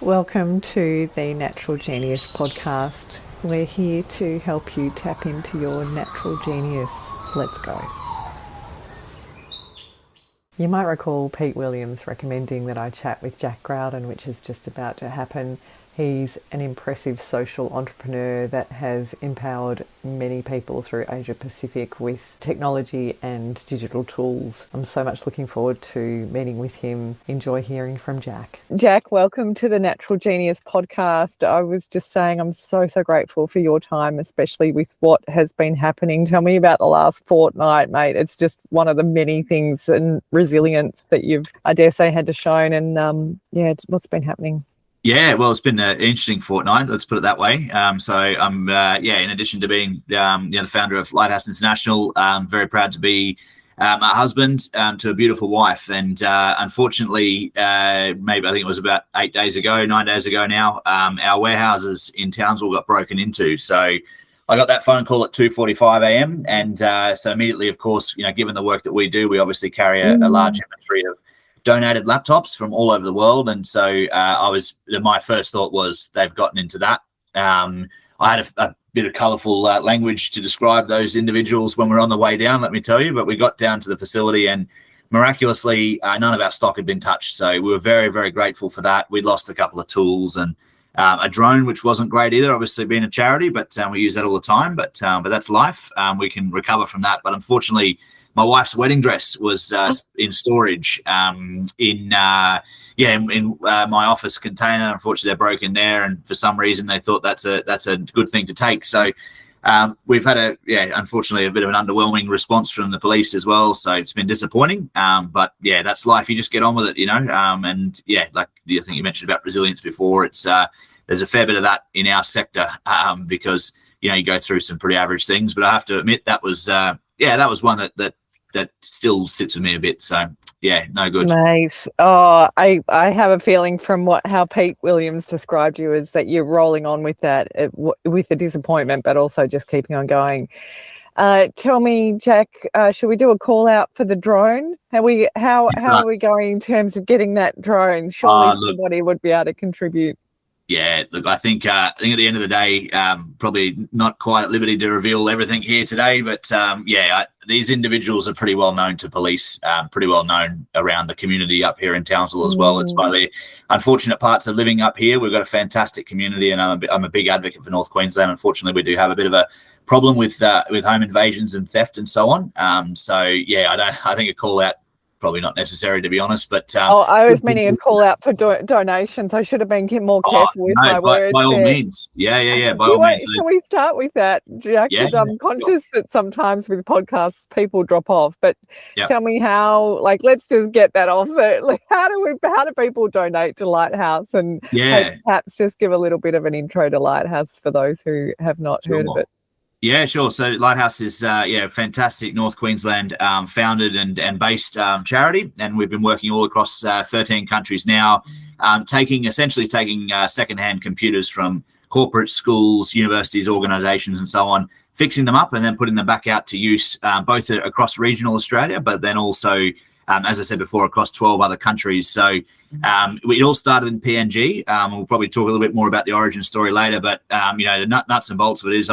Welcome to the Natural Genius podcast. We're here to help you tap into your natural genius. Let's go. You might recall Pete Williams recommending that I chat with Jack Growden, which is just about to happen. He's an impressive social entrepreneur that has empowered many people through Asia Pacific with technology and digital tools. I'm so much looking forward to meeting with him. Enjoy hearing from Jack. Jack, welcome to the Natural Genius podcast. I was just saying I'm so grateful for your time, especially with what has been happening. Tell me about the last fortnight, mate. It's just one of the many things and resilience that you've, I dare say, had to show. And what's been happening? Yeah, well, it's been an interesting fortnight. Let's put it that way. So I'm, in addition to being, the founder of LiteHaus International, I'm very proud to be a husband to a beautiful wife. And unfortunately, maybe I think it was about 9 days ago now, our warehouses in Townsville got broken into. So I got that phone call at 2:45 a.m. And so immediately, of course, given the work that we do, we obviously carry a large inventory of donated laptops from all over the world, and so my first thought was they've gotten into that. I had a bit of colourful language to describe those individuals when we were on the way down, let me tell you, but we got down to the facility and miraculously none of our stock had been touched, so we were very, very grateful for that. We'd lost a couple of tools and a drone, which wasn't great either, obviously being a charity, but we use that all the time, but that's life. We can recover from that, but unfortunately my wife's wedding dress was in storage in my office container. Unfortunately, they're broken there, and for some reason they thought that's a good thing to take. So we've had unfortunately a bit of an underwhelming response from the police as well. So it's been disappointing. But yeah, that's life. You just get on with it, and yeah, like I think you mentioned about resilience before. It's there's a fair bit of that in our sector because you go through some pretty average things. But I have to admit that was one that still sits with me a bit. So yeah, no good, mate. Oh, I have a feeling from how Pete Williams described you is that you're rolling on with that, with the disappointment, but also just keeping on going. Tell me, Jack, should we do a call out for the drone? How are we going in terms of getting that drone? Surely somebody would be able to contribute. Yeah, look, I think at the end of the day, probably not quite at liberty to reveal everything here today, but these individuals are pretty well known to police, pretty well known around the community up here in Townsville as well. It's one of the unfortunate parts of living up here. We've got a fantastic community, and I'm a big advocate for North Queensland. Unfortunately, we do have a bit of a problem with home invasions and theft and so on. I think a call out probably not necessary, to be honest, but I was meaning a call out for donations. I should have been more careful with my words. By all means, by all means. Shall we start with that, Jack? Because I'm conscious that sometimes with podcasts people drop off. But tell me how. Let's just get that off. How do people donate to LiteHaus? And perhaps just give a little bit of an intro to LiteHaus for those who have not heard of it. Yeah, sure. So LiteHaus is fantastic North Queensland founded and based charity, and we've been working all across 13 countries now, taking secondhand computers from corporate schools, universities, organisations, and so on, fixing them up and then putting them back out to use both across regional Australia, but then also, as I said before, across 12 other countries. So it all started in PNG. We'll probably talk a little bit more about the origin story later, but the nuts and bolts of it is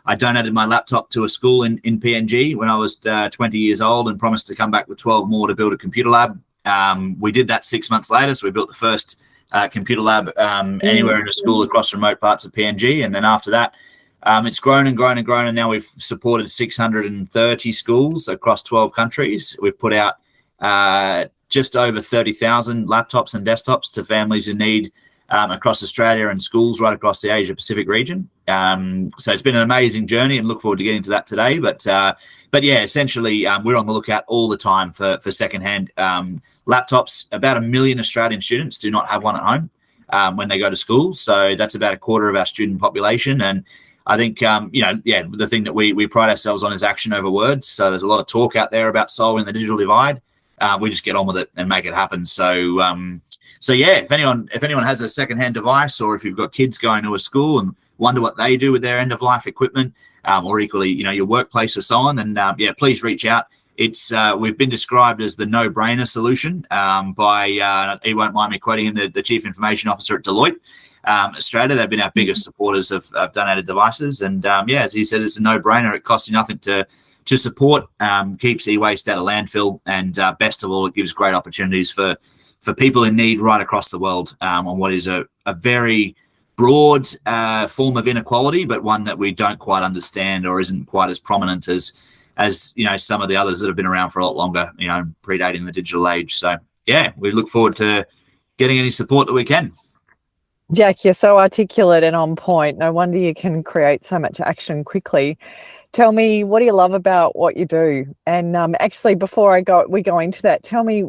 I donated my laptop to a school in PNG when I was 20 years old and promised to come back with 12 more to build a computer lab. We did that 6 months later. So we built the first computer lab anywhere in a school across remote parts of PNG. And then after that, it's grown and grown and grown. And now we've supported 630 schools across 12 countries. We've put out just over 30,000 laptops and desktops to families in need across Australia and schools right across the Asia Pacific region. So it's been an amazing journey and look forward to getting to that today. But essentially we're on the lookout all the time for secondhand laptops. About 1 million Australian students do not have one at home when they go to school. So that's about a quarter of our student population. And I think, the thing that we pride ourselves on is action over words. So there's a lot of talk out there about solving the digital divide. We just get on with it and make it happen. So if anyone has a secondhand device, or if you've got kids going to a school and wonder what they do with their end of life equipment, or equally, your workplace or so on, then please reach out. It's we've been described as the no-brainer solution by he won't mind me quoting him, the chief information officer at Deloitte Australia. They've been our biggest supporters of donated devices, and as he said, it's a no-brainer. It costs you nothing to support, keeps e-waste out of landfill, and best of all, it gives great opportunities for people in need right across the world on what is a very broad form of inequality, but one that we don't quite understand or isn't quite as prominent as some of the others that have been around for a lot longer, predating the digital age. So we look forward to getting any support that we can. Jack, you're so articulate and on point. No wonder you can create so much action quickly. Tell me, what do you love about what you do? And actually, before we go into that, tell me,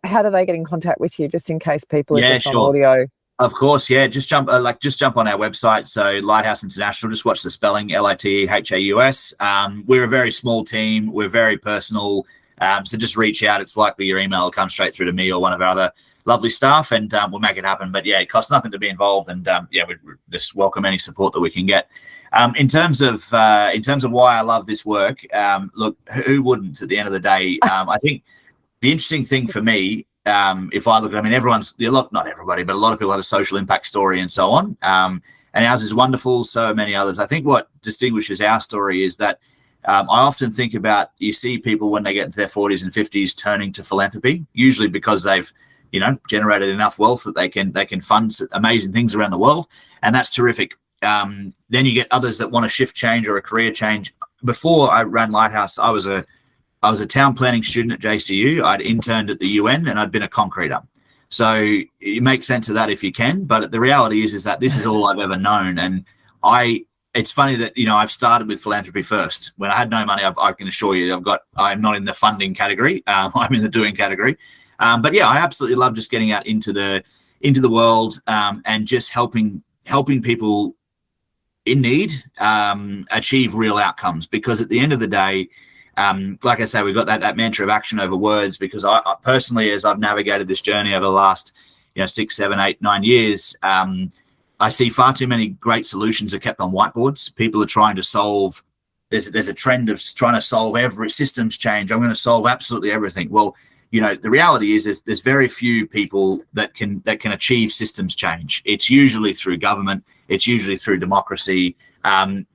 how do they get in contact with you, just in case people are just on audio? Of course, just jump on our website. So LiteHaus International, just watch the spelling, LiteHaus. We're a very small team. We're very personal. So just reach out. It's likely your email will come straight through to me or one of our other lovely staff, and we'll make it happen. But it costs nothing to be involved, and we just welcome any support that we can get. In terms of why I love this work, look, who wouldn't at the end of the day? I think the interesting thing for me, if I look at, not everybody, but a lot of people have a social impact story and so on. And ours is wonderful. So many others. I think what distinguishes our story is that I often think about, you see people when they get into their 40s and 50s turning to philanthropy, usually because they've generated enough wealth that they can fund amazing things around the world, and that's terrific. Then you get others that want a shift change or a career change. Before I ran LiteHaus, I was a town planning student at JCU. I'd interned at the UN, and I'd been a concreter. So you make sense of that if you can, but the reality is that this is all I've ever known. And it's funny that, I've started with philanthropy first. When I had no money, I can assure you I'm not in the funding category. I'm in the doing category. But I absolutely love just getting out into the world and just helping people in need achieve real outcomes. Because at the end of the day, like I say, we've got that mantra of action over words, because I personally, as I've navigated this journey over the last 6, 7, 8, 9 years, I see far too many great solutions are kept on whiteboards. People are trying to solve, there's a trend of trying to solve every systems change. I'm going to solve absolutely everything. Well, the reality is there's very few people that can achieve systems change. It's usually through government. It's usually through democracy. And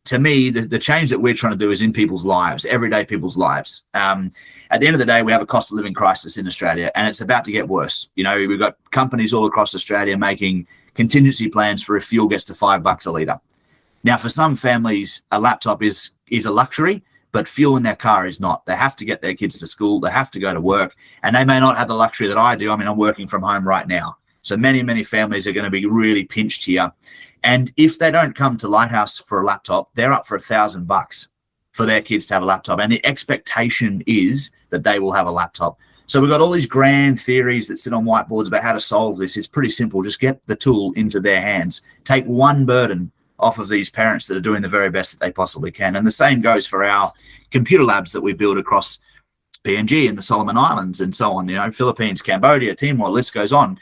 to me, the change that we're trying to do is in people's lives, everyday people's lives. At the end of the day, we have a cost of living crisis in Australia, and it's about to get worse. We've got companies all across Australia making contingency plans for if fuel gets to $5 a litre. Now, for some families, a laptop is a luxury, but fuel in their car is not. They have to get their kids to school. They have to go to work, and they may not have the luxury that I do. I'm working from home right now. So many, many families are going to be really pinched here. And if they don't come to LiteHaus for a laptop, they're up for $1,000 for their kids to have a laptop. And the expectation is that they will have a laptop. So we've got all these grand theories that sit on whiteboards about how to solve this. It's pretty simple. Just get the tool into their hands. Take one burden off of these parents that are doing the very best that they possibly can. And the same goes for our computer labs that we build across PNG and the Solomon Islands and so on, Philippines, Cambodia, Timor, list goes on.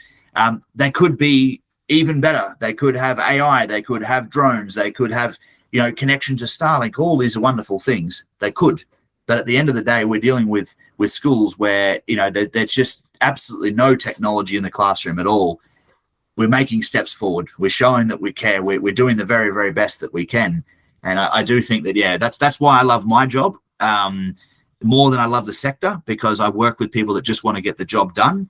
They could be even better. They could have AI, they could have drones, they could have, connection to Starlink. All these are wonderful things. They could. But at the end of the day, we're dealing with schools where, there's just absolutely no technology in the classroom at all. We're making steps forward. We're showing that we care. We're doing the very, very best that we can. And I do think that, that's why I love my job more than I love the sector, because I work with people that just want to get the job done.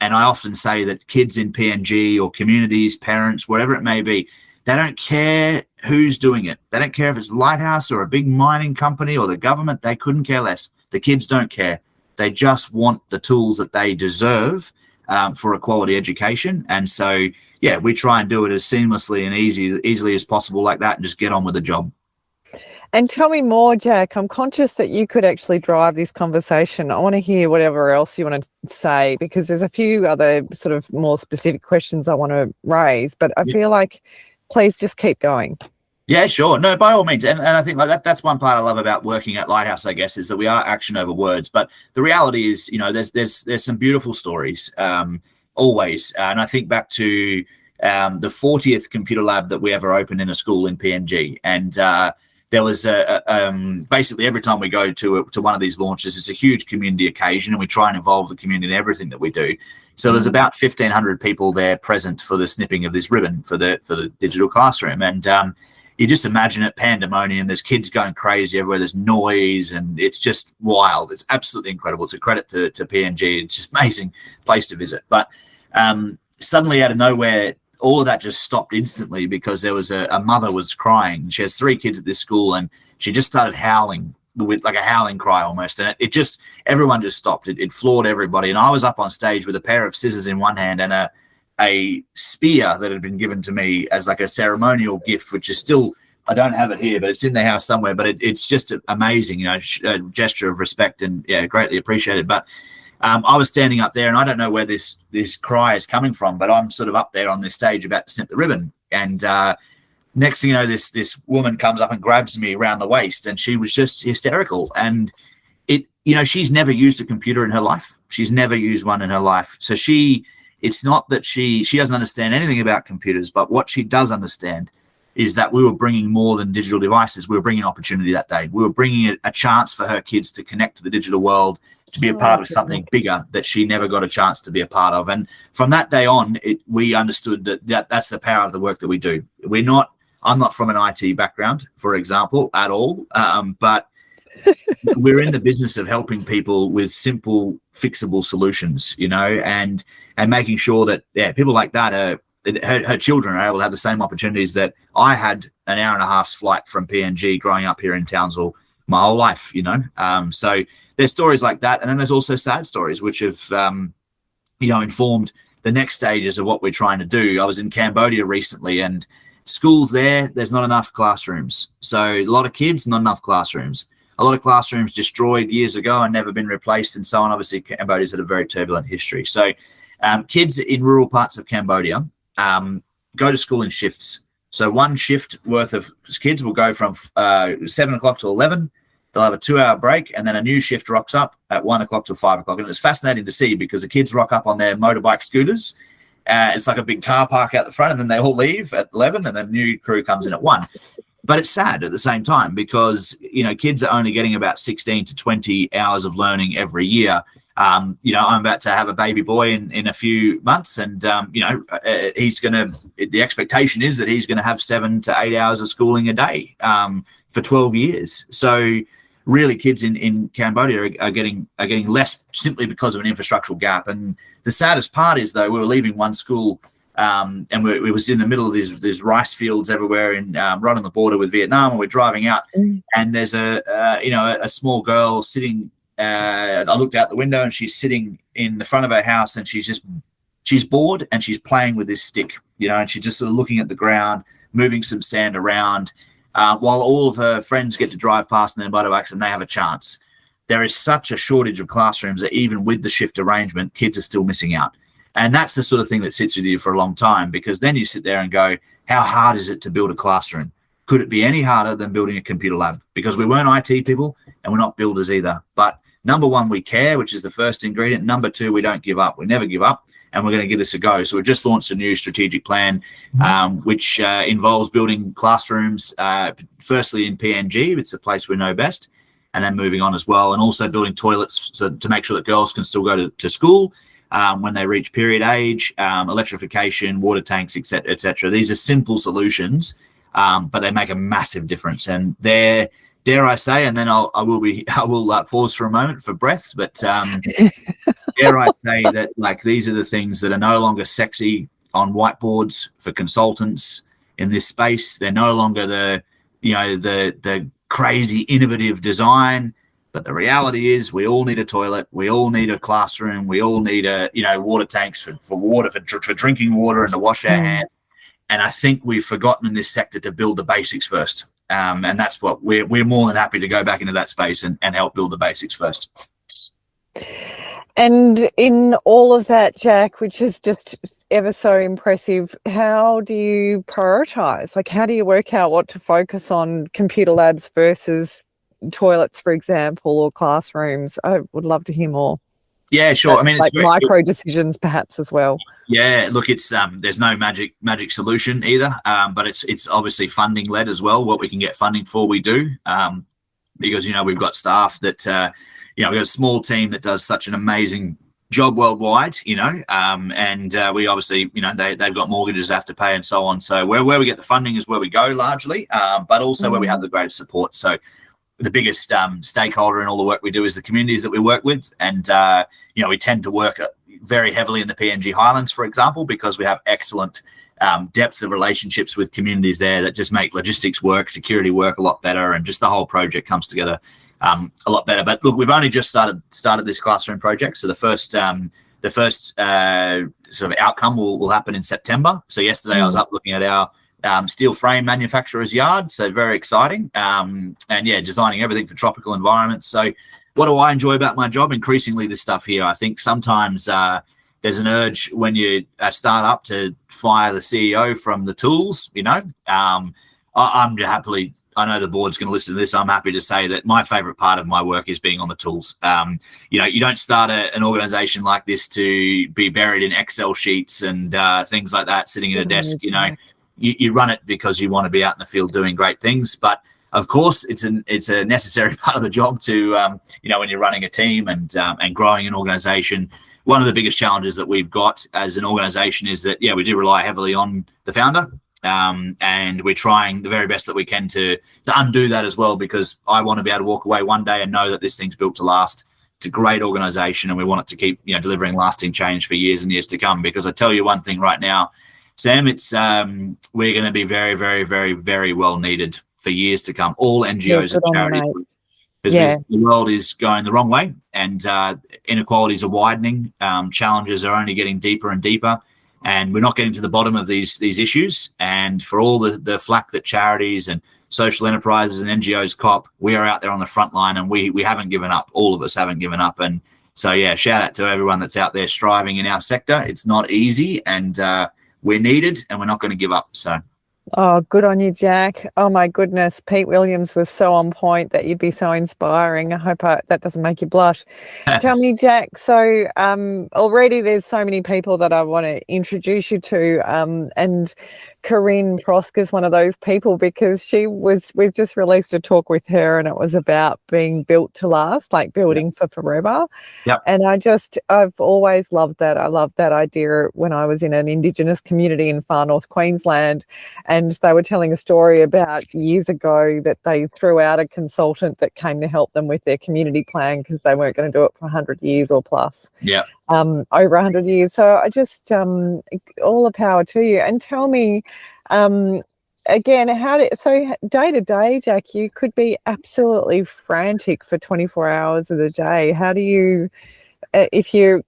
And I often say that kids in PNG or communities, parents, whatever it may be, they don't care who's doing it. They don't care if it's LiteHaus or a big mining company or the government. They couldn't care less. The kids don't care. They just want the tools that they deserve for a quality education. And so, we try and do it as seamlessly and easily as possible like that, and just get on with the job. And tell me more, Jack. I'm conscious that you could actually drive this conversation. I want to hear whatever else you want to say, because there's a few other sort of more specific questions I want to raise, but I feel like please just keep going. Yeah, sure. No, by all means. And I think that's one part I love about working at LiteHaus, I guess, is that we are action over words. But the reality is, there's some beautiful stories always. And I think back to the 40th computer lab that we ever opened in a school in PNG. And there was basically every time we go to one of these launches, it's a huge community occasion, and we try and involve the community in everything that we do. So there's about 1,500 people there present for the snipping of this ribbon for the digital classroom, and you just imagine it pandemonium. There's kids going crazy everywhere. There's noise, and it's just wild. It's absolutely incredible. It's a credit to PNG. It's just amazing place to visit. But suddenly, out of nowhere, all of that just stopped instantly because there was a mother was crying. She has 3 kids at this school, and she just started howling with like a howling cry almost. And it just, everyone just stopped. It floored everybody. And I was up on stage with a pair of scissors in one hand and a spear that had been given to me as like a ceremonial gift, which is still, I don't have it here, but it's in the house somewhere. But it's just amazing, you know, a gesture of respect, and yeah, greatly appreciated. But I was standing up there, and I don't know where this cry is coming from, but I'm sort of up there on this stage about to snip the ribbon. And next thing you know, this woman comes up and grabs me around the waist, and she was just hysterical. And you know, she's never used a computer in her life. She's never used one in her life. So it's not that she doesn't understand anything about computers, but what she does understand is that we were bringing more than digital devices. We were bringing opportunity that day. We were bringing a chance for her kids to connect to the digital world, to be a part of something bigger that she never got a chance to be a part of. And from that day on, we understood that's the power of the work that we do. I'm not from an IT background, for example, at all, but we're in the business of helping people with simple, fixable solutions, you know, and making sure that people like that her children are able to have the same opportunities that I had an hour and a half's flight from PNG growing up here in Townsville my whole life, you know. So there's stories like that, and then there's also sad stories which have you know, informed the next stages of what we're trying to do. I was in Cambodia recently, and schools there's not enough classrooms. So a lot of kids, not enough classrooms. A lot of classrooms destroyed years ago and never been replaced, and so on. Obviously, Cambodia's had a very turbulent history. So kids in rural parts of Cambodia go to school in shifts. So one shift worth of kids will go from 7 o'clock to 11. They'll have a 2-hour break, and then a new shift rocks up at 1 o'clock to 5 o'clock. And it's fascinating to see because the kids rock up on their motorbike scooters. It's like a big car park out the front, and then they all leave at 11, and then the new crew comes in at 1. But it's sad at the same time because, you know, kids are only getting about 16 to 20 hours of learning every year. You know, I'm about to have a baby boy in a few months, and you know, the expectation is that he's going to have 7 to 8 hours of schooling a day for 12 years. So really, kids in Cambodia are getting less simply because of an infrastructural gap. And the saddest part is, though, we were leaving one school, and we was in the middle of these rice fields everywhere, in right on the border with Vietnam, and we're driving out, and there's a small girl sitting. I looked out the window, and she's sitting in the front of her house, and she's bored, and she's playing with this stick, you know, and she's just sort of looking at the ground, moving some sand around, while all of her friends get to drive past in their motorbikes and they have a chance. There is such a shortage of classrooms that even with the shift arrangement, kids are still missing out. And that's the sort of thing that sits with you for a long time, because then you sit there and go, how hard is it to build a classroom? Could it be any harder than building a computer lab? Because we weren't IT people, and we're not builders either. But number one, we care, which is the first ingredient. Number two, we don't give up. We never give up, and we're going to give this a go. So we've just launched a new strategic plan, which involves building classrooms, firstly in PNG. It's a place we know best, and then moving on as well, and also building toilets to make sure that girls can still go to school when they reach period age, electrification, water tanks, etc., etc. These are simple solutions, but they make a massive difference. And they're, dare I say, and then I will pause for a moment for breath, but dare I say that, like, these are the things that are no longer sexy on whiteboards for consultants in this space. They're no longer the crazy innovative design, but the reality is we all need a toilet, we all need a classroom, we all need water tanks for water, for drinking water, and to wash our hands. And I think we've forgotten in this sector to build the basics first. And that's what we're more than happy to go back into that space and help build the basics first. And in all of that, Jack, which is just ever so impressive, how do you prioritize? Like, how do you work out what to focus on, computer labs versus toilets, for example, or classrooms? I would love to hear more. Yeah, sure. I mean, it's like very, micro decisions perhaps as well. yeah. Look, it's there's no magic solution either, but it's obviously funding led as well. What we can get funding for, we do, because we've got staff that we've got a small team that does such an amazing job worldwide, and we obviously, they've got mortgages they have to pay and so on. So where we get the funding is where we go largely, but also where we have the greatest support. So the biggest stakeholder in all the work we do is the communities that we work with. And, we tend to work very heavily in the PNG Highlands, for example, because we have excellent depth of relationships with communities there that just make logistics work, security work a lot better, and just the whole project comes together a lot better. But look, we've only just started this classroom project. So the first sort of outcome will happen in September. So yesterday I was up looking at our steel frame manufacturer's yard, so very exciting, and designing everything for tropical environments. So what do I enjoy about my job? Increasingly this stuff here. I think sometimes there's an urge when you start up to fire the CEO from the tools. I'm happily, I know the board's going to listen to this, I'm happy to say that my favorite part of my work is being on the tools. You don't start an organization like this to be buried in Excel sheets and things like that, sitting at a desk. You run it because you want to be out in the field doing great things. But of course, it's a necessary part of the job to, when you're running a team and growing an organization. One of the biggest challenges that we've got as an organization is that, we do rely heavily on the founder. And we're trying the very best that we can to undo that as well, because I want to be able to walk away one day and know that this thing's built to last. It's a great organization, and we want it to keep, delivering lasting change for years and years to come. Because I tell you one thing right now, Sam, it's we're going to be very, very, very, very well needed for years to come. All NGOs and charities, because the world is going the wrong way, and inequalities are widening. Challenges are only getting deeper and deeper, and we're not getting to the bottom of these issues. And for all the flack that charities and social enterprises and NGOs cop, we are out there on the front line, and we haven't given up. All of us haven't given up. And so, shout out to everyone that's out there striving in our sector. It's not easy, and we're needed, and we're not going to give up. So. Oh, good on you, Jack. Oh, my goodness. Pete Williams was so on point that you'd be so inspiring. I hope that doesn't make you blush. Tell me, Jack, so already there's so many people that I want to introduce you to, and Corinne Prosk is one of those people, because we've just released a talk with her, and it was about being built to last, like building for forever. Yep. And I've always loved that. I loved that idea when I was in an Indigenous community in far north Queensland, and they were telling a story about years ago that they threw out a consultant that came to help them with their community plan because they weren't going to do it for 100 years or plus. Yeah. Over 100 years. So I just, all the power to you. And tell me, again, so day to day, Jack, you could be absolutely frantic for 24 hours of the day. How do you, if you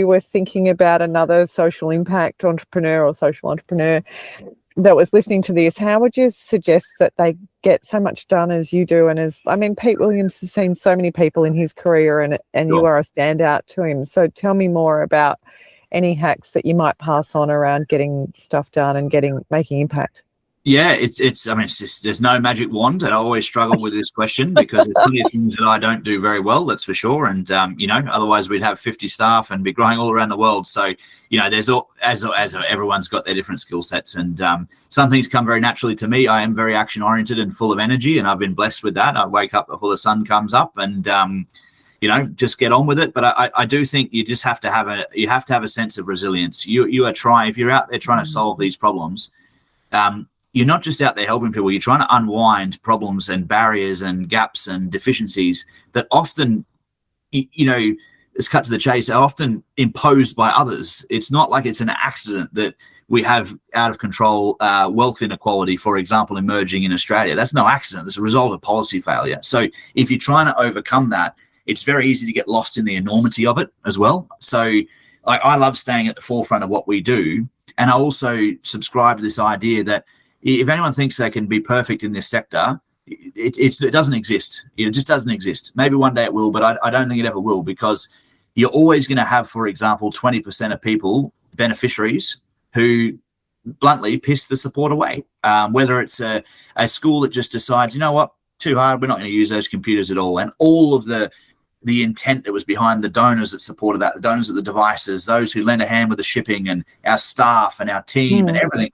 were thinking about another social impact entrepreneur or social entrepreneur that was listening to this, how would you suggest that they get so much done as you do? And Pete Williams has seen so many people in his career, and Sure. You are a standout to him. So tell me more about any hacks that you might pass on around getting stuff done and making impact. Yeah, it's just, there's no magic wand, and I always struggle with this question because there's plenty of things that I don't do very well, that's for sure. And otherwise we'd have 50 staff and be growing all around the world. So there's as everyone's got their different skill sets, and some things come very naturally to me. I am very action oriented and full of energy, and I've been blessed with that. I wake up before the sun comes up, and just get on with it. But I do think you just have to have a sense of resilience. You are trying, if you're out there trying to solve these problems, you're not just out there helping people. You're trying to unwind problems and barriers and gaps and deficiencies that often, let's cut to the chase, are often imposed by others. It's not like it's an accident that we have out of control wealth inequality, for example, emerging in Australia. That's no accident. It's a result of policy failure. So if you're trying to overcome that, it's very easy to get lost in the enormity of it as well. So I love staying at the forefront of what we do. And I also subscribe to this idea that if anyone thinks they can be perfect in this sector, it doesn't exist. It just doesn't exist. Maybe one day it will, but I don't think it ever will, because you're always going to have, for example, 20% of people, beneficiaries, who bluntly piss the support away. Whether it's a school that just decides, you know what, too hard, we're not going to use those computers at all. And all of the the intent that was behind the donors that supported that, the donors of the devices, those who lent a hand with the shipping, and our staff and our team and everything,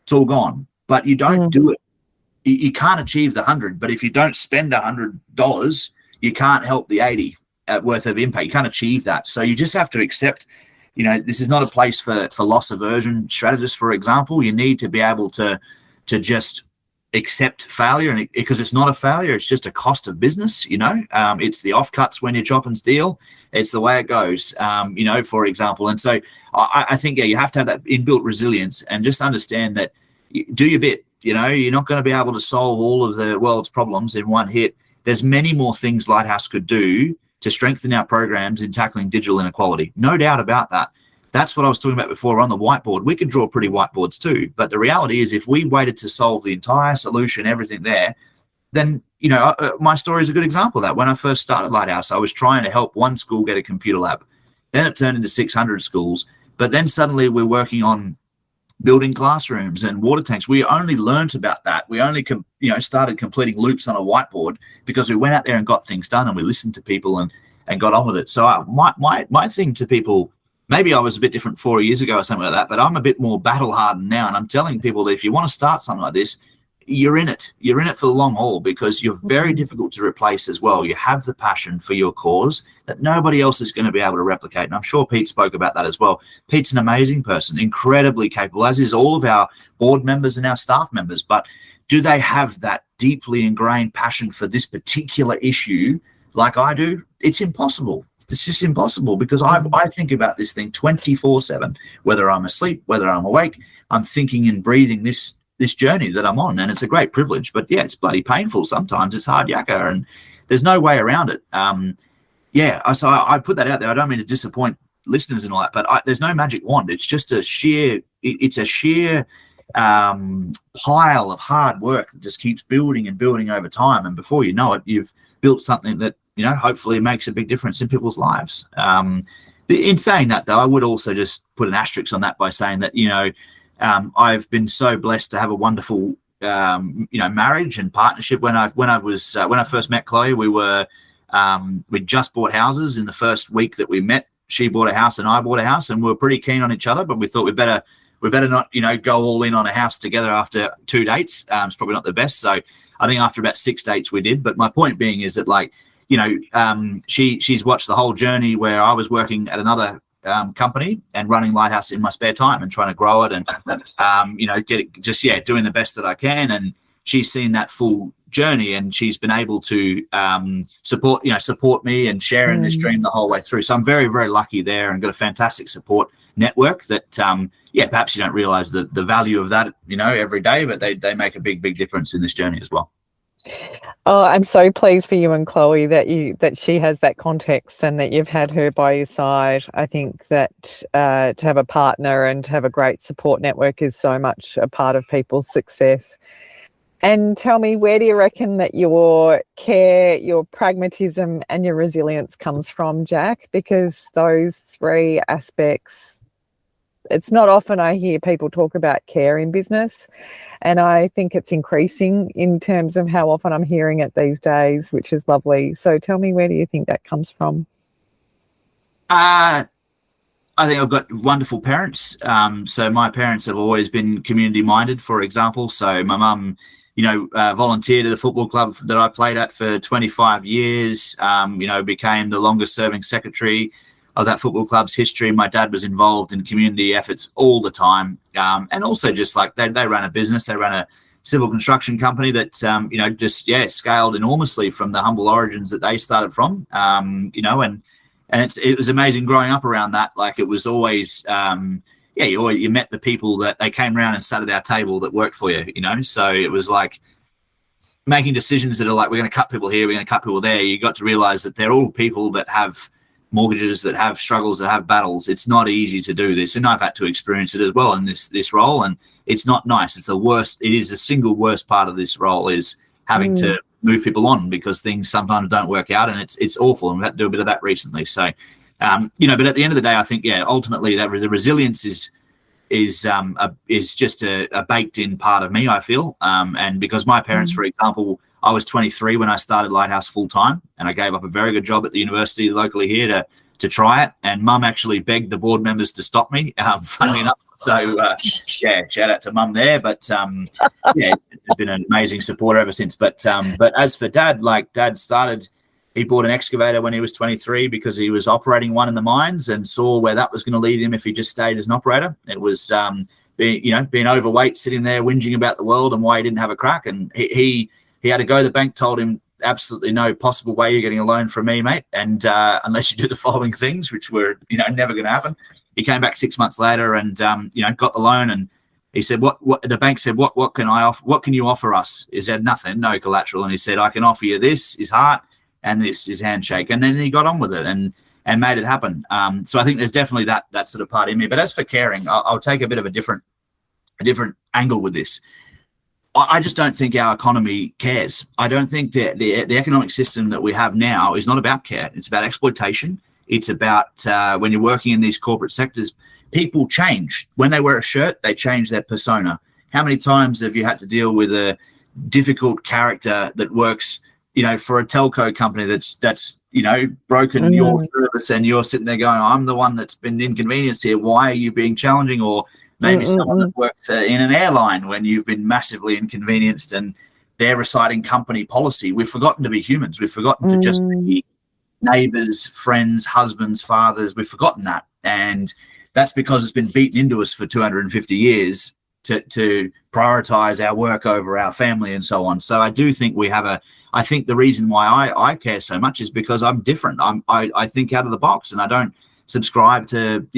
it's all gone. But you don't do it. You can't achieve the 100, but if you don't spend $100, you can't help the 80 worth of impact. You can't achieve that. So you just have to accept, this is not a place for loss aversion strategists, for example. You need to be able to just accept failure, and because it's not a failure, it's just a cost of business. It's the offcuts when you chop and steal. It's the way it goes, for example. And so I think, you have to have that inbuilt resilience and just understand that do your bit. You're not going to be able to solve all of the world's problems in one hit. There's many more things LiteHaus could do to strengthen our programs in tackling digital inequality. No doubt about that. That's what I was talking about before on the whiteboard. We could draw pretty whiteboards too, but the reality is if we waited to solve the entire solution, everything there, then, my story is a good example of that. When I first started LiteHaus, I was trying to help one school get a computer lab. Then it turned into 600 schools, but then suddenly we're working on building classrooms and water tanks. We only learned about that. We only, started completing loops on a whiteboard because we went out there and got things done, and we listened to people and got on with it. So my thing to people, maybe I was a bit different 4 years ago or something like that, but I'm a bit more battle hardened now. And I'm telling people that if you want to start something like this, you're in it. You're in it for the long haul, because you're very difficult to replace as well. You have the passion for your cause that nobody else is going to be able to replicate. And I'm sure Pete spoke about that as well. Pete's an amazing person, incredibly capable, as is all of our board members and our staff members. But do they have that deeply ingrained passion for this particular issue like I do? It's impossible. It's just impossible, because I think about this thing 24/7, whether I'm asleep, whether I'm awake. I'm thinking and breathing this journey that I'm on, and it's a great privilege. But it's bloody painful sometimes. It's hard yakka, and there's no way around it. So I put that out there. I don't mean to disappoint listeners and all that, but there's no magic wand. It's just a sheer pile of hard work that just keeps building and building over time, and before you know it, you've built something that hopefully makes a big difference in people's lives. In saying that, though, I would also just put an asterisk on that by saying that I've been so blessed to have a wonderful marriage and partnership. When I first met Chloe, we just bought houses in the first week that we met. She bought a house and I bought a house, and we were pretty keen on each other, but we thought we better not go all in on a house together after 2 dates. It's probably not the best. So I think after about 6 dates we did. But my point being is that she's watched the whole journey where I was working at another company and running LiteHaus in my spare time and trying to grow it and get it, just doing the best that I can. And she's seen that full journey, and she's been able to support me and share in this dream the whole way through. So I'm very, very lucky there, and got a fantastic support network that perhaps you don't realize the value of that every day, but they make a big difference in this journey as well. Oh, I'm so pleased for you and Chloe that she has that context and that you've had her by your side. I think that to have a partner and to have a great support network is so much a part of people's success. And tell me, where do you reckon that your care, your pragmatism and your resilience comes from, Jack? Because those three aspects, it's not often I hear people talk about care in business, and I think it's increasing in terms of how often I'm hearing it these days, which is lovely. So tell me, where do you think that comes from? I think I've got wonderful parents. So my parents have always been community minded, for example. So my mum, volunteered at a football club that I played at for 25 years, became the longest serving secretary of that football club's history. My dad was involved in community efforts all the time. And also just like they ran a business, they ran a civil construction company that, scaled enormously from the humble origins that they started from, and it was amazing growing up around that. Like it was always, you met the people that they came around and sat at our table that worked for you, so it was like making decisions that are like, we're going to cut people here, we're going to cut people there. You got to realize that they're all people that have mortgages, that have struggles, that have battles. It's not easy to do this, and I've had to experience it as well in this role, and it's not nice. It's the worst. It is the single worst part of this role, is having to move people on because things sometimes don't work out, and it's awful, and we've had to do a bit of that recently. So but at the end of the day, I think ultimately that the resilience is just a baked in part of me, I feel, and because my parents, for example, I was 23 when I started LiteHaus full time, and I gave up a very good job at the university locally here to try it. And Mum actually begged the board members to stop me, funnily enough. So shout out to Mum there. But it's been an amazing supporter ever since. But as for Dad, he bought an excavator when he was 23 because he was operating one in the mines and saw where that was going to lead him if he just stayed as an operator. It was being overweight, sitting there whinging about the world and why he didn't have a crack. And he had to go. The bank told him, absolutely no possible way you're getting a loan from me, mate, and unless you do the following things, which were never going to happen. He came back 6 months later and got the loan, and he said, what the bank said, what can I offer, what can you offer us? He said, nothing, no collateral. And he said, I can offer you this, his heart, and this, his handshake. And then he got on with it and made it happen. So I think there's definitely that sort of part in me. But as for caring, I'll take a bit of a different angle with this. I just don't think our economy cares. I don't think that the economic system that we have now is not about care. It's about exploitation. It's about when you're working in these corporate sectors, people change. When they wear a shirt, they change their persona. How many times have you had to deal with a difficult character that works, for a telco company that's broken your service, and you're sitting there going, I'm the one that's been inconvenienced here. Why are you being challenging? Or maybe someone that works in an airline when you've been massively inconvenienced and they're reciting company policy. We've forgotten to be humans. We've forgotten to just be neighbours, friends, husbands, fathers. We've forgotten that. And that's because it's been beaten into us for 250 years to prioritise our work over our family and so on. So I do think I think the reason why I care so much is because I'm different. I think out of the box, and I don't subscribe to,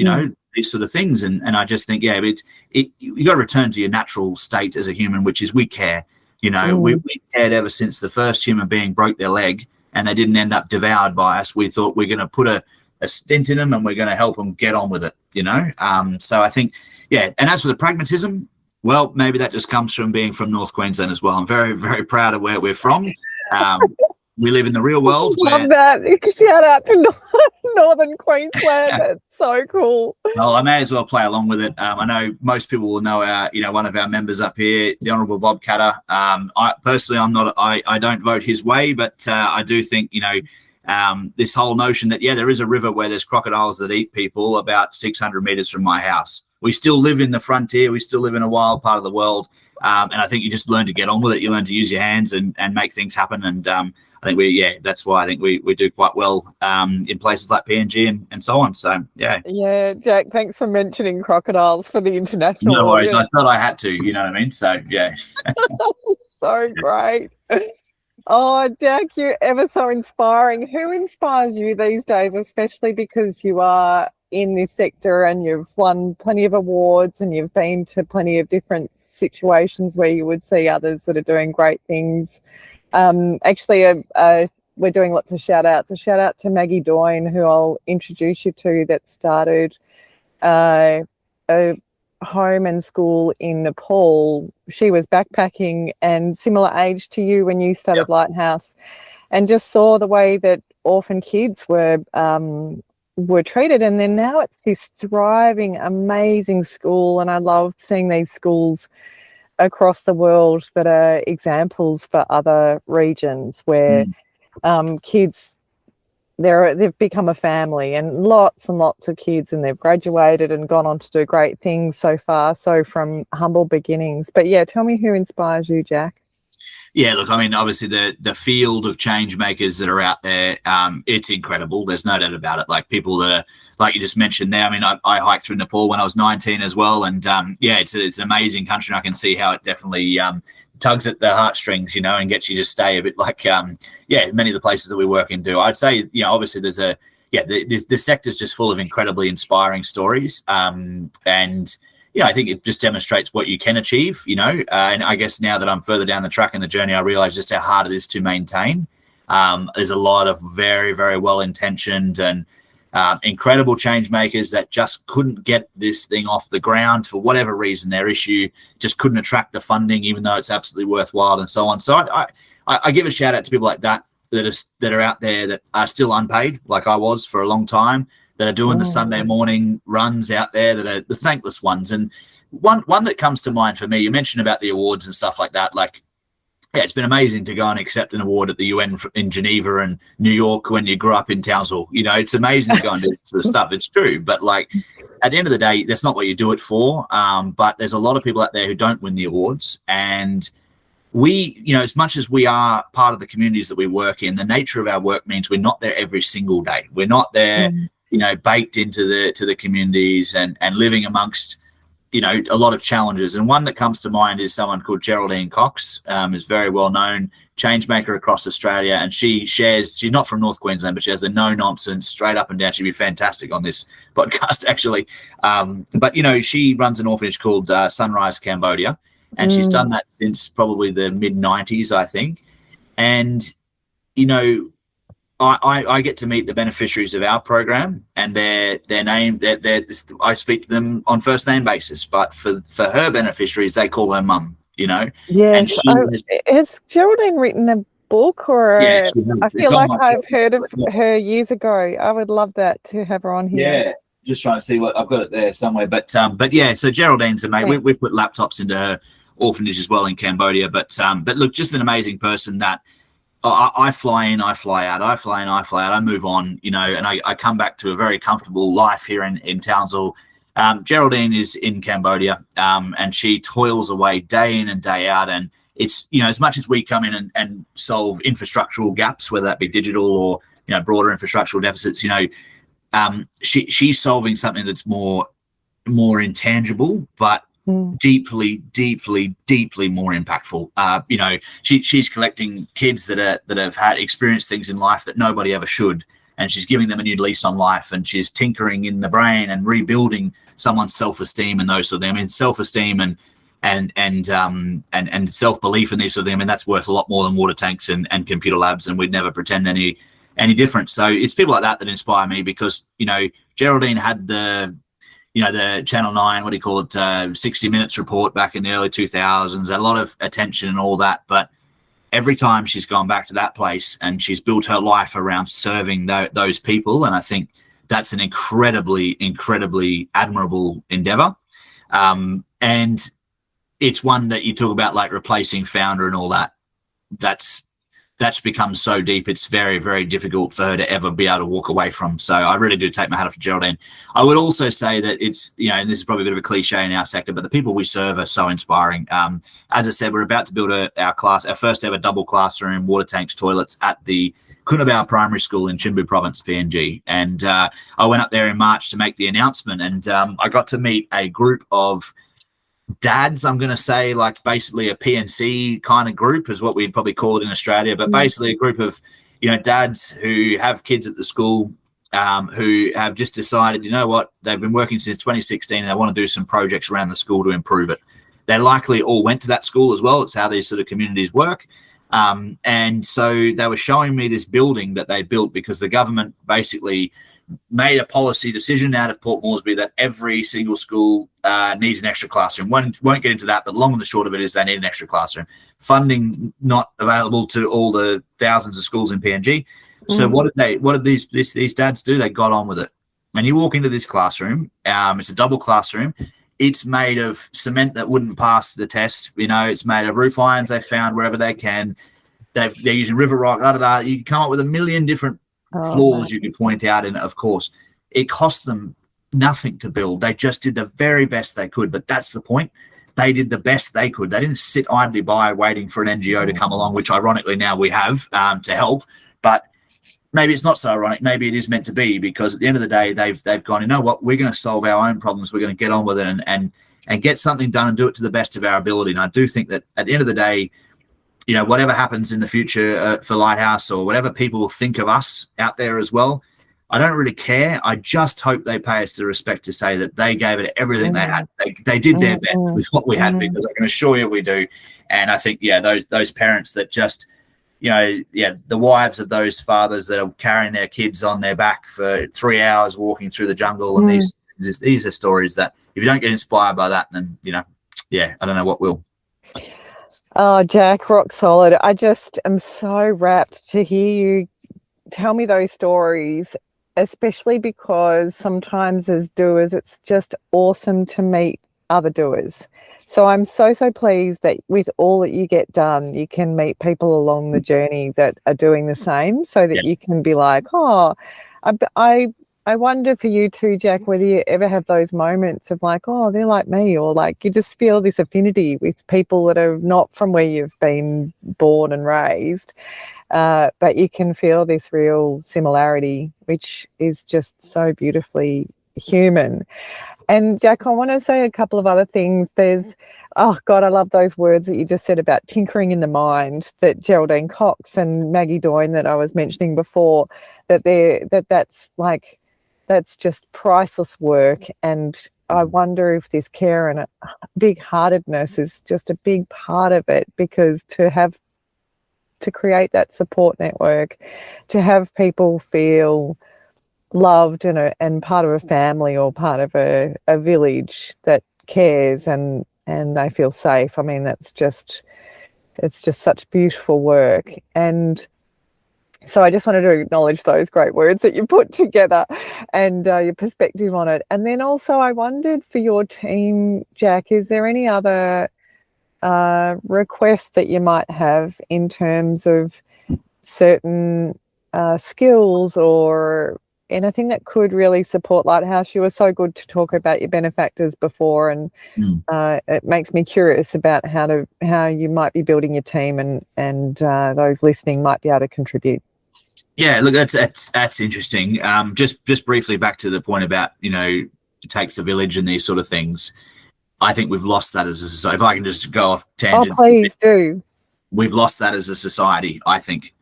these sort of things. And I just think, you got to return to your natural state as a human, which is we care. We cared ever since the first human being broke their leg and they didn't end up devoured by us. We thought we're going to put a stint in them and we're going to help them get on with it, So I think, and as for the pragmatism, well, maybe that just comes from being from North Queensland as well. I'm very, very proud of where we're from. We live in the real world. Love that. Shout out to Northern Queensland. That's so cool. Well, I may as well play along with it. I know most people will know one of our members up here, the Honourable Bob Catter. I personally, I don't vote his way, but I do think, this whole notion that, there is a river where there's crocodiles that eat people about 600 metres from my house. We still live in the frontier. We still live in a wild part of the world. And I think you just learn to get on with it. You learn to use your hands and make things happen. And I think that's why I think we do quite well in places like PNG and so on. So, yeah. Yeah, Jack, thanks for mentioning crocodiles for the international No worries. audience. I thought I had to, you know what I mean? So, yeah. So great. Oh, Jack, you're ever so inspiring. Who inspires you these days, especially because you are in this sector and you've won plenty of awards and you've been to plenty of different situations where you would see others that are doing great things? Actually, we're doing lots of shout outs. A shout out to Maggie Doyne, who I'll introduce you to, that started a home and school in Nepal. She was backpacking and similar age to you when you started LiteHaus, and just saw the way that orphan kids were treated. And then now it's this thriving, amazing school. And I love seeing these schools across the world that are examples for other regions where kids, they've become a family, and lots of kids, and they've graduated and gone on to do great things so far. So from humble beginnings. But yeah, tell me who inspires you, Jack. Yeah, look, I mean, obviously the field of change makers that are out there, it's incredible. There's no doubt about it. Like people that are, like you just mentioned there. I mean, I hiked through Nepal when I was 19 as well. And it's an amazing country. And I can see how it definitely tugs at the heartstrings, and gets you to stay a bit like, many of the places that we work in do. I'd say, obviously there's the sector's just full of incredibly inspiring stories. I think it just demonstrates what you can achieve, and I guess now that I'm further down the track in the journey, I realize just how hard it is to maintain. There's a lot of very, very well-intentioned and incredible change makers that just couldn't get this thing off the ground for whatever reason. Their issue just couldn't attract the funding, even though it's absolutely worthwhile and so on. So I give a shout out to people like that are out there that are still unpaid, like I was for a long time, that are doing the Sunday morning runs out there, that are the thankless ones. And one that comes to mind for me, you mentioned about the awards and stuff like that. Like, yeah, it's been amazing to go and accept an award at the UN in Geneva and New York when you grew up in Townsville. You know, it's amazing to go and do this sort of stuff. It's true, but like at the end of the day, that's not what you do it for. But there's a lot of people out there who don't win the awards, and we, you know, as much as we are part of the communities that we work in, the nature of our work means we're not there every single day. We're not there, you know, baked into the communities and living amongst, you know, a lot of challenges. And one that comes to mind is someone called Geraldine Cox, is very well known change maker across Australia. And she's not from North Queensland, but she has the no nonsense straight up and down. She'd be fantastic on this podcast, actually. But, you know, she runs an orphanage called Sunrise Cambodia, and she's done that since probably the mid-90s, I think. And, you know, I get to meet the beneficiaries of our program, and their name, I speak to them on first name basis, but for her beneficiaries, they call her mum, you know. Yes. Has Geraldine written a book, or yeah, I feel like I've heard of her years ago. I would love that to have her on here. Yeah, just trying to see what I've got it there somewhere. But yeah, so Geraldine's amazing. We've put laptops into her orphanage as well in Cambodia. But look, just an amazing person that I fly in, I fly out, I fly in, I fly out, I move on, you know, and I come back to a very comfortable life here in Townsville. Geraldine is in Cambodia, and she toils away day in and day out. And it's, you know, as much as we come in and solve infrastructural gaps, whether that be digital or, you know, broader infrastructural deficits, you know, she's solving something that's more intangible, but deeply more impactful. You know, she's collecting kids that have had experienced things in life that nobody ever should, and she's giving them a new lease on life, and she's tinkering in the brain and rebuilding someone's self-esteem and those sort of things. I mean, self-esteem and self-belief in these sort of things, I mean, that's worth a lot more than water tanks and computer labs, and we'd never pretend any different. So it's people like that inspire me, because, you know, Geraldine had the Channel 9, what do you call it, 60 Minutes report back in the early 2000s, a lot of attention and all that. But every time she's gone back to that place, and she's built her life around serving those people. And I think that's an incredibly admirable endeavor. And it's one that you talk about, like replacing founder and all that. That's become so deep, it's very, very difficult for her to ever be able to walk away from. So I really do take my hat off to Geraldine. I would also say that it's, you know, and this is probably a bit of a cliche in our sector, but the people we serve are so inspiring. As I said, we're about to build our first ever double classroom, water tanks, toilets at the Kunabao Primary School in Chimbu Province, PNG. And I went up there in March to make the announcement, and I got to meet a group of dads, I'm going to say, like basically a PNC kind of group is what we'd probably call it in Australia, but basically a group of, you know, dads who have kids at the school, who have just decided, you know what, they've been working since 2016 and they want to do some projects around the school to improve it. They likely all went to that school as well. It's how these sort of communities work. And so they were showing me this building that they built because the government basically made a policy decision out of Port Moresby that every single school needs an extra classroom. Won't get into that, but long and the short of it is they need an extra classroom. Funding not available to all the thousands of schools in PNG. So what did these dads do? They got on with it. And you walk into this classroom, it's a double classroom. It's made of cement that wouldn't pass the test. You know, it's made of roof irons they found wherever they can. They're using river rock, You can come up with a million different flaws you could point out, and of course it cost them nothing to build. They just did the very best they could, but that's the point. They did the best they could. They didn't sit idly by waiting for an NGO to come along, which ironically now we have to help. But maybe it's not so ironic. Maybe it is meant to be, because at the end of the day, they've gone, you know what, we're going to solve our own problems. We're going to get on with it and get something done and do it to the best of our ability. And I do think that at the end of the day, you know, whatever happens in the future for LiteHaus, or whatever people think of us out there as well, I don't really care. I just hope they pay us the respect to say that they gave it everything they had. They did their best with what we had, because I can assure you we do. And I think, yeah, those parents that just, you know, yeah, the wives of those fathers that are carrying their kids on their back for 3 hours walking through the jungle, and these are stories that if you don't get inspired by that, then, you know, yeah, I don't know what will. Oh, Jack, rock solid. I just am so rapt to hear you tell me those stories, especially because sometimes as doers, it's just awesome to meet are the doers. So I'm so pleased that with all that you get done, you can meet people along the journey that are doing the same, so that you can be like, oh, I wonder for you too, Jack, whether you ever have those moments of like, oh, they're like me, or like you just feel this affinity with people that are not from where you've been born and raised, but you can feel this real similarity, which is just so beautifully human. And Jack, I want to say a couple of other things. There's, oh God, I love those words that you just said about tinkering in the mind, that Geraldine Cox and Maggie Doyne that I was mentioning before, that's just priceless work. And I wonder if this care and big-heartedness is just a big part of it, because to create that support network, to have people feel loved and part of a family or part of a village that cares and they feel safe. I mean, it's just such beautiful work. And so I just wanted to acknowledge those great words that you put together and your perspective on it. And then also I wondered for your team, Jack, is there any other requests that you might have in terms of certain skills or anything that could really support LiteHaus? You were so good to talk about your benefactors before, and it makes me curious about how you might be building your team, and those listening might be able to contribute. Yeah, look, that's interesting. Just briefly back to the point about, it takes a village and these sort of things. I think we've lost that as a society. If I can just go off tangent. Oh, please do. We've lost that as a society, I think.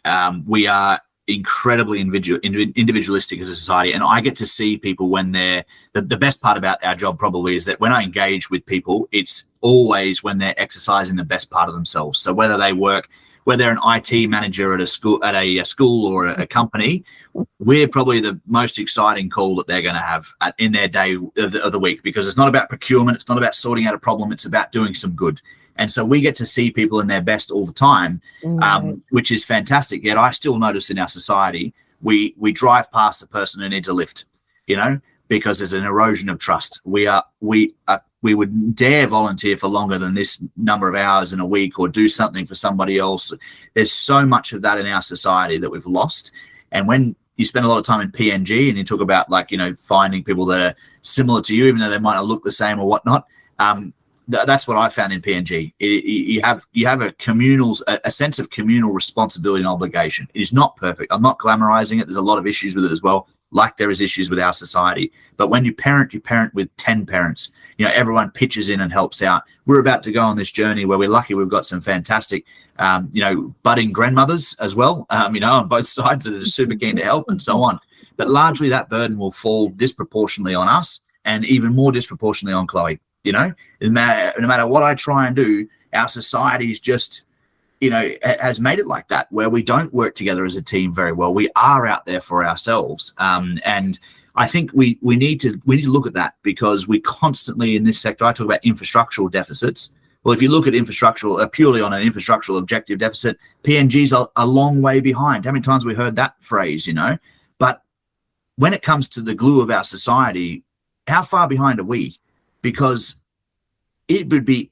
We are incredibly individualistic as a society, and I get to see people when they're the best part about our job probably is that when I engage with people, it's always when they're exercising the best part of themselves. So whether they're an IT manager at a school or a company, we're probably the most exciting call that they're going to have in their day of the week, because it's not about procurement, it's not about sorting out a problem, it's about doing some good. And so we get to see people in their best all the time, which is fantastic. Yet I still notice in our society, we drive past the person who needs a lift, because there's an erosion of trust. We would dare volunteer for longer than this number of hours in a week or do something for somebody else. There's so much of that in our society that we've lost. And when you spend a lot of time in PNG and you talk about finding people that are similar to you, even though they might not look the same or whatnot, that's what I found in PNG. You have a sense of communal responsibility and obligation. It is not perfect. I'm not glamorizing it. There's a lot of issues with it as well, like there is issues with our society. But when you parent with 10 parents. Everyone pitches in and helps out. We're about to go on this journey where we're lucky we've got some fantastic, budding grandmothers as well, on both sides that are super keen to help and so on. But largely that burden will fall disproportionately on us and even more disproportionately on Chloe. No matter what I try and do, our society is just, has made it like that, where we don't work together as a team very well. We are out there for ourselves. And I think we need to look at that, because we constantly in this sector, I talk about infrastructural deficits. Well, if you look at purely on an infrastructural objective deficit, PNG's a long way behind. How many times have we heard that phrase, But when it comes to the glue of our society, how far behind are we? Because it would be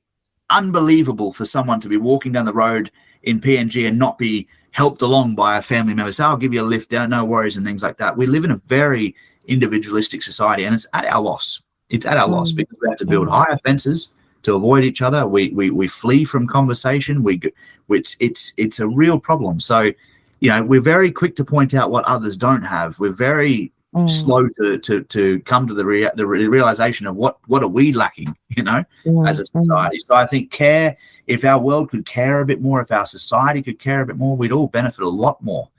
unbelievable for someone to be walking down the road in PNG and not be helped along by a family member. Say, I'll give you a lift down, no worries, and things like that. We live in a very individualistic society, and it's at our loss. It's at our loss, because we have to build higher fences to avoid each other. We flee from conversation. It's a real problem. So, we're very quick to point out what others don't have. We're very slow to come to the realization of what are we lacking, as a society. So I think if our world could care a bit more, if our society could care a bit more, we'd all benefit a lot more.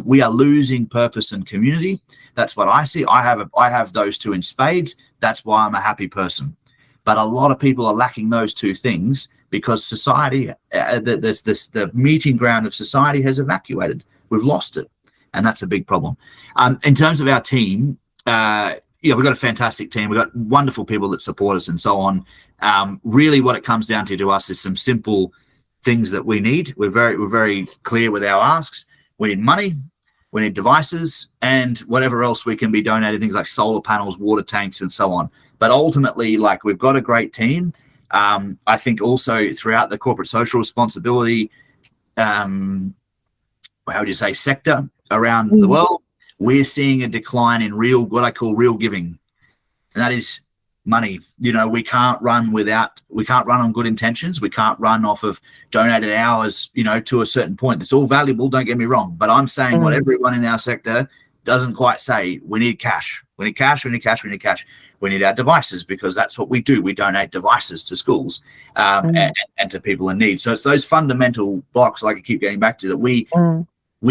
We are losing purpose and community. That's what I see. I have those two in spades. That's why I'm a happy person. But a lot of people are lacking those two things, because society, the meeting ground of society has evacuated. We've lost it. And that's a big problem. In terms of our team, we've got a fantastic team. We've got wonderful people that support us and so on. Really what it comes down to us is some simple things that we need. We're very clear with our asks. We need money, we need devices, and whatever else we can be donating, things like solar panels, water tanks, and so on. But ultimately, like, we've got a great team. I think also throughout the corporate social responsibility, how would you say, sector around the world, we're seeing a decline in what I call real giving. And that is money. We can't run on good intentions. We can't run off of donated hours, to a certain point. It's all valuable, don't get me wrong. But I'm saying what everyone in our sector doesn't quite say. We need cash. We need cash. We need cash. We need cash. We need our devices, because that's what we do. We donate devices to schools and to people in need. So it's those fundamental blocks, like I keep getting back to, that we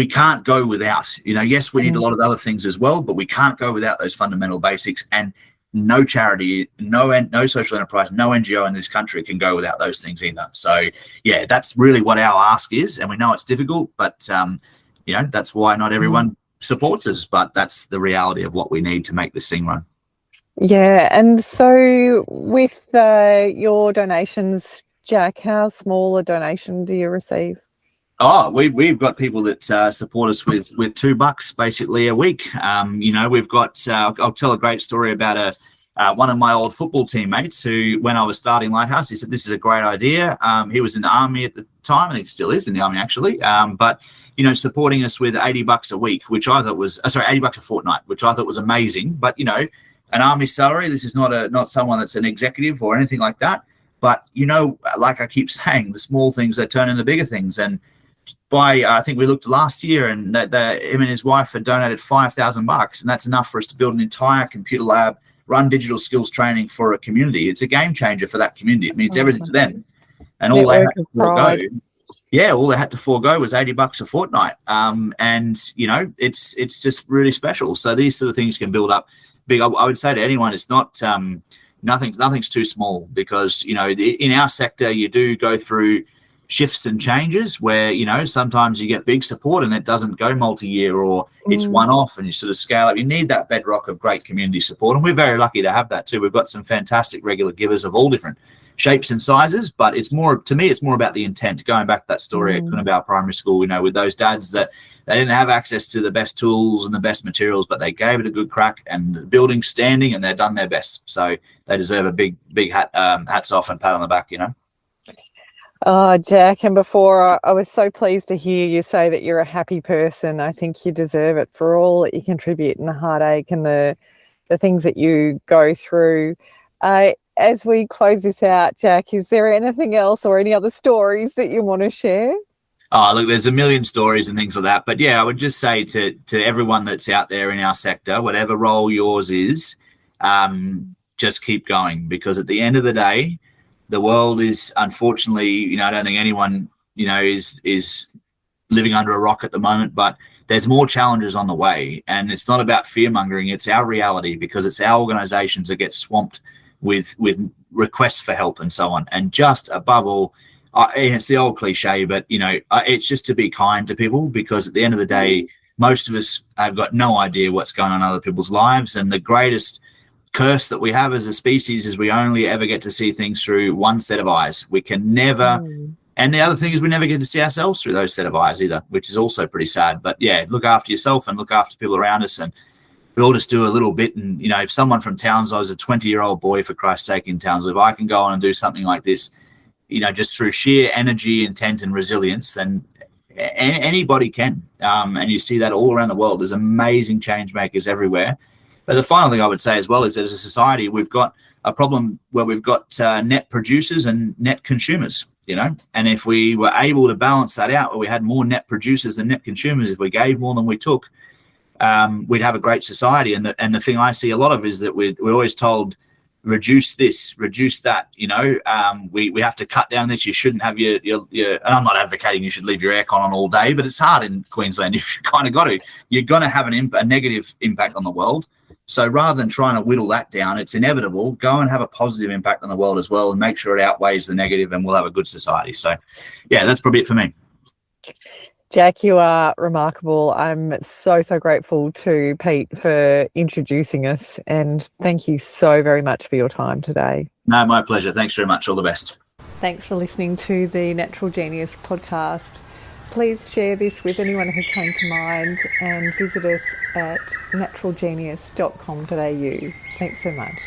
can't go without. Yes, we need a lot of other things as well, but we can't go without those fundamental basics. And no charity, no social enterprise, no NGO in this country can go without those things either. So yeah, that's really what our ask is, and we know it's difficult, but that's why not everyone supports us. But that's the reality of what we need to make this thing run. Yeah, and so with your donations, Jack, how small a donation do you receive? Oh, we've got people that support us with $2 basically a week. We've got. I'll tell a great story about one of my old football teammates who, when I was starting LiteHaus, he said this is a great idea. He was in the army at the time, and he still is in the army actually. But supporting us with $80 a week, which I thought was $80 a fortnight, which I thought was amazing. But an army salary. This is not someone that's an executive or anything like that. But like I keep saying, the small things that turn into bigger things. And I think we looked last year, and him and his wife had donated $5,000, and that's enough for us to build an entire computer lab, run digital skills training for a community. It's a game changer for that community. It means everything to them, and all they had to forego. Yeah, all they had to forego was $80 a fortnight, and it's just really special. So these sort of things can build up big. I would say to anyone, it's not nothing's too small, because in our sector you do go through shifts and changes where sometimes you get big support and it doesn't go multi-year, or it's one-off, and you sort of scale up. You need that bedrock of great community support, and we're very lucky to have that too. We've got some fantastic regular givers of all different shapes and sizes, but it's more about the intent. Going back to that story at Cunnabow Primary School, with those dads that they didn't have access to the best tools and the best materials, but they gave it a good crack, and the building's standing and they've done their best. So they deserve a big hats off and pat on the back. Oh, Jack, and before, I was so pleased to hear you say that you're a happy person. I think you deserve it for all that you contribute, and the heartache and the things that you go through. As we close this out, Jack, is there anything else or any other stories that you want to share? Oh, look, there's a million stories and things like that. But yeah, I would just say to everyone that's out there in our sector, whatever role yours is, just keep going, because at the end of the day, the world is, unfortunately, I don't think anyone, is living under a rock at the moment, but there's more challenges on the way. And it's not about fear mongering. It's our reality, because it's our organizations that get swamped with requests for help and so on. And just above all, it's the old cliche, but, it's just to be kind to people, because at the end of the day, most of us have got no idea what's going on in other people's lives. And the greatest curse that we have as a species is we only ever get to see things through one set of eyes. We can never, and the other thing is we never get to see ourselves through those set of eyes either, which is also pretty sad. But yeah, look after yourself and look after people around us, and we'll all just do a little bit. And if someone from Townsville is a 20-year-old boy, for Christ's sake, in Townsville, if I can go on and do something like this, just through sheer energy, intent, and resilience, then anybody can. And you see that all around the world. There's amazing change makers everywhere. But the final thing I would say as well is that as a society, we've got a problem where we've got net producers and net consumers, and if we were able to balance that out, where we had more net producers than net consumers, if we gave more than we took, we'd have a great society. And the thing I see a lot of is that we're always told, reduce this, reduce that, we have to cut down this. You shouldn't have your and I'm not advocating you should leave your aircon on all day, but it's hard in Queensland. If you kind of got to, you're going to have a negative impact on the world. So rather than trying to whittle that down, it's inevitable. Go and have a positive impact on the world as well, and make sure it outweighs the negative, and we'll have a good society. So, yeah, that's probably it for me. Jack, you are remarkable. I'm so grateful to Pete for introducing us, and thank you so very much for your time today. No, my pleasure. Thanks very much. All the best. Thanks for listening to the Natural Genius podcast. Please share this with anyone who came to mind, and visit us at naturalgenius.com.au. Thanks so much.